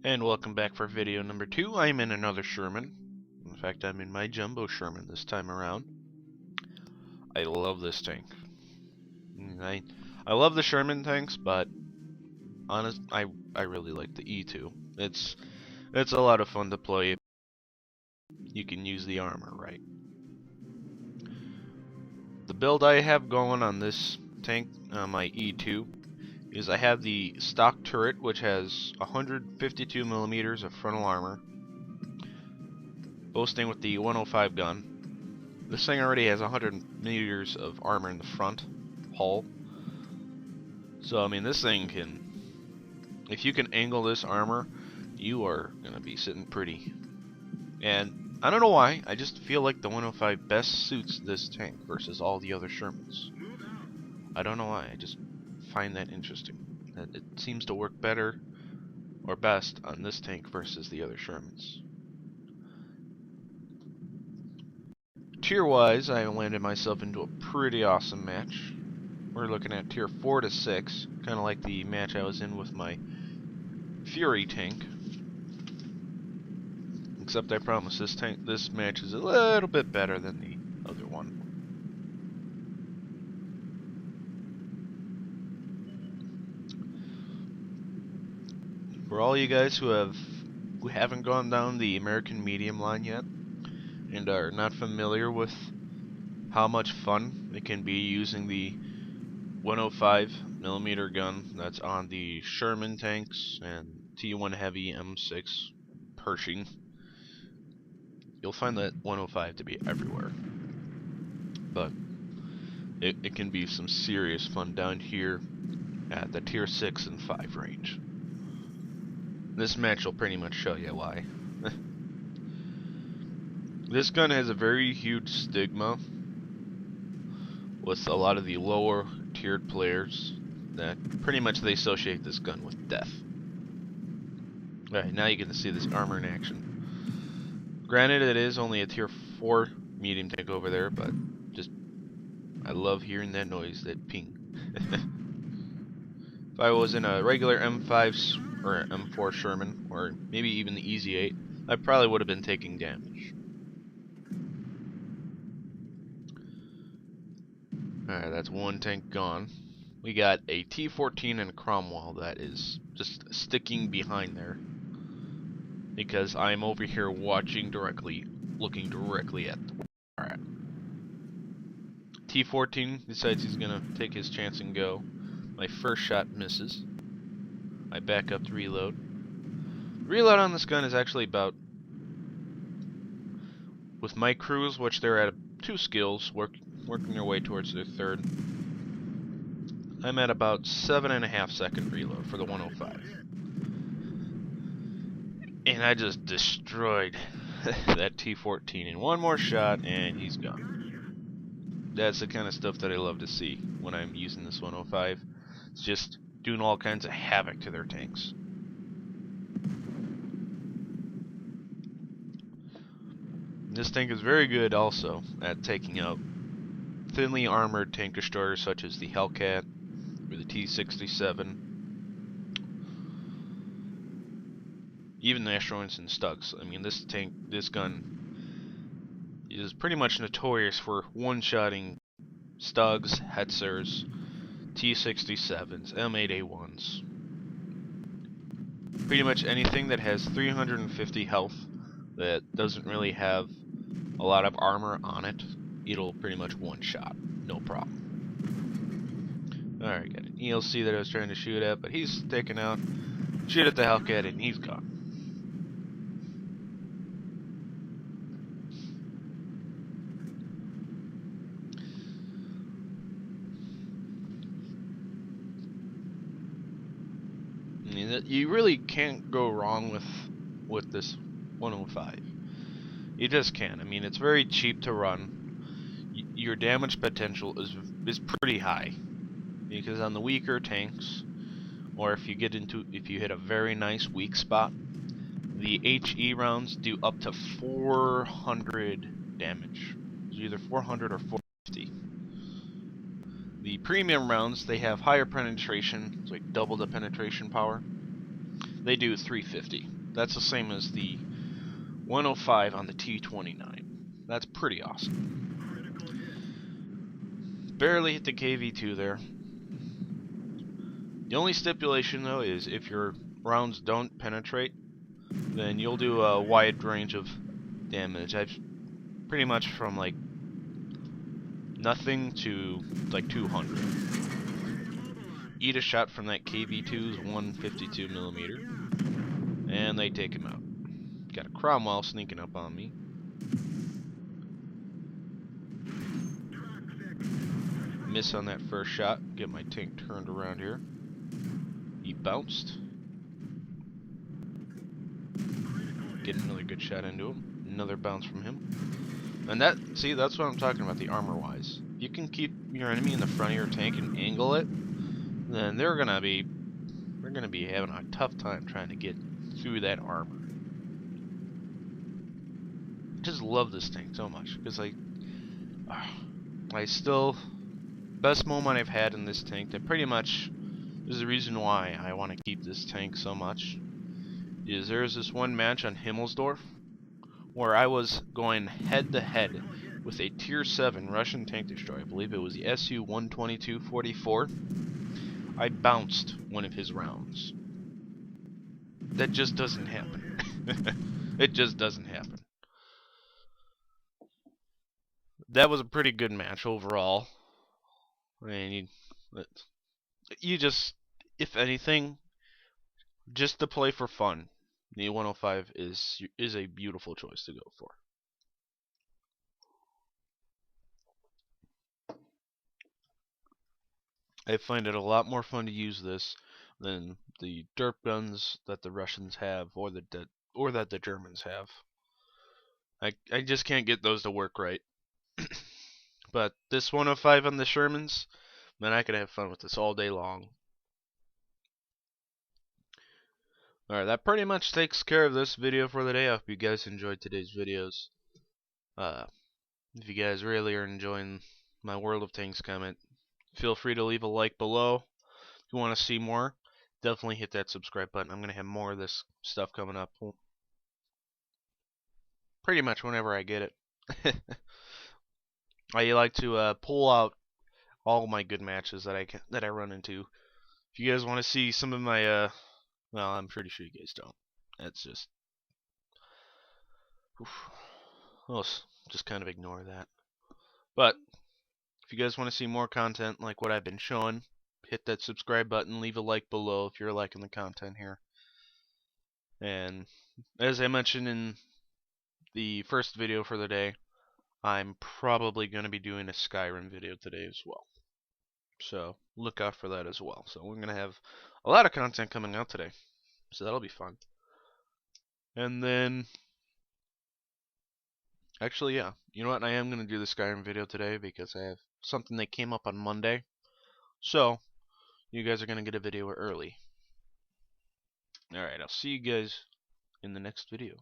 And welcome back for video number 2. I'm in another Sherman. In fact, I'm in my jumbo Sherman this time around. I love this tank. I love the Sherman tanks, but I really like the E2. It's a lot of fun to play. You can use the armor right. The build I have going on this tank, my E2, is I have the stock turret, which has 152 millimeters of frontal armor, boasting with the 105 gun. This thing already has 100 meters of armor in the front hull. So I mean, this thing can, if you can angle this armor, you are gonna be sitting pretty. And I don't know why, I just feel like the 105 best suits this tank versus all the other Shermans. I don't know why, I just find that interesting. That it seems to work better or best on this tank versus the other Shermans. Tier-wise, I landed myself into a pretty awesome match. We're looking at tier 4 to 6, kind of like the match I was in with my Fury tank. Except I promise this match is a little bit better than the other one. For all you guys who haven't gone down the American medium line yet and are not familiar with how much fun it can be using the 105 millimeter gun that's on the Sherman tanks and T1 Heavy M6 Pershing, you'll find that 105 to be everywhere. But it can be some serious fun down here at the tier 6 and 5 range. This match will pretty much show you why. This gun has a very huge stigma with a lot of the lower tiered players that pretty much they associate this gun with death. Alright, now you get to see this armor in action. Granted, it is only a tier 4 medium tank over there, but just I love hearing that noise, that ping. If I was in a regular M5 or M4 Sherman, or maybe even the Easy 8, I probably would have been taking damage. Alright, that's one tank gone. We got a T14 and a Cromwell that is just sticking behind there. Because I'm over here watching directly, looking directly at the wall. Alright. T14 decides he's gonna take his chance and go. My first shot misses. I back up to reload. Reload on this gun is actually about, with my crews, which they're at 2 skills, working their way towards their 3rd. I'm at about 7.5 second reload for the 105. And I just destroyed that T14 in one more shot, and he's gone. That's the kind of stuff that I love to see when I'm using this 105. It's just doing all kinds of havoc to their tanks. This tank is very good also at taking out thinly armored tank destroyers such as the Hellcat or the T67. Even the Asteroids and Stugs. I mean, this gun is pretty much notorious for one-shotting Stugs, Hetzers, T67s, M8A1s. Pretty much anything that has 350 health that doesn't really have a lot of armor on it, it'll pretty much one-shot, no problem. Alright, got an ELC that I was trying to shoot at, but he's taken out. Shoot at the Hellcat and he's gone. I mean, you really can't go wrong with this 105. You just can't. I mean, it's very cheap to run. Your damage potential is pretty high, because on the weaker tanks, or if you hit a very nice weak spot, the HE rounds do up to 400 damage. It's either 400 or 450. The premium rounds, they have higher penetration, it's like double the penetration power. they do 350. That's the same as the 105 on the T-29. That's pretty awesome. Barely hit the KV-2 there. The only stipulation, though, is if your rounds don't penetrate, then you'll do a wide range of damage. I've pretty much from like nothing to like 200. Eat a shot from that KV-2's 152 millimeter, and they take him out. Got a Cromwell sneaking up on me. Miss on that first shot. Get my tank turned around here. He bounced. Get another good shot into him. Another bounce from him. And that, see, that's what I'm talking about, the armor-wise. You can keep your enemy in the front of your tank and angle it, then they're gonna be having a tough time trying to get through that armor. I just love this tank so much because I still, best moment I've had in this tank that pretty much is the reason why I want to keep this tank so much, is there's this one match on Himmelsdorf where I was going head to head with a tier 7 Russian tank destroyer. I believe it was the Su-122-44. I bounced one of his rounds. That just doesn't happen. It just doesn't happen. That was a pretty good match overall. I mean, you just, if anything, just to play for fun, the 105 is a beautiful choice to go for. I find it a lot more fun to use this than the derp guns that the Russians have or that the Germans have. I just can't get those to work right. But this 105 on the Shermans, man, I could have fun with this all day long. Alright, that pretty much takes care of this video for the day. I hope you guys enjoyed today's videos. If you guys really are enjoying my World of Tanks comment, feel free to leave a like below. If you want to see more, definitely hit that subscribe button. I'm going to have more of this stuff coming up pretty much whenever I get it. I like to pull out all my good matches that I run into. If you guys want to see some of my well, I'm pretty sure you guys don't. That's just, oof. I'll just kind of ignore that. But if you guys want to see more content like what I've been showing, hit that subscribe button, leave a like below if you're liking the content here. And as I mentioned in the first video for the day, I'm probably going to be doing a Skyrim video today as well. So look out for that as well. So we're going to have a lot of content coming out today. So that'll be fun. And then, actually, yeah, you know what? I am going to do the Skyrim video today because I have something that came up on Monday. So you guys are going to get a video early. Alright, I'll see you guys in the next video.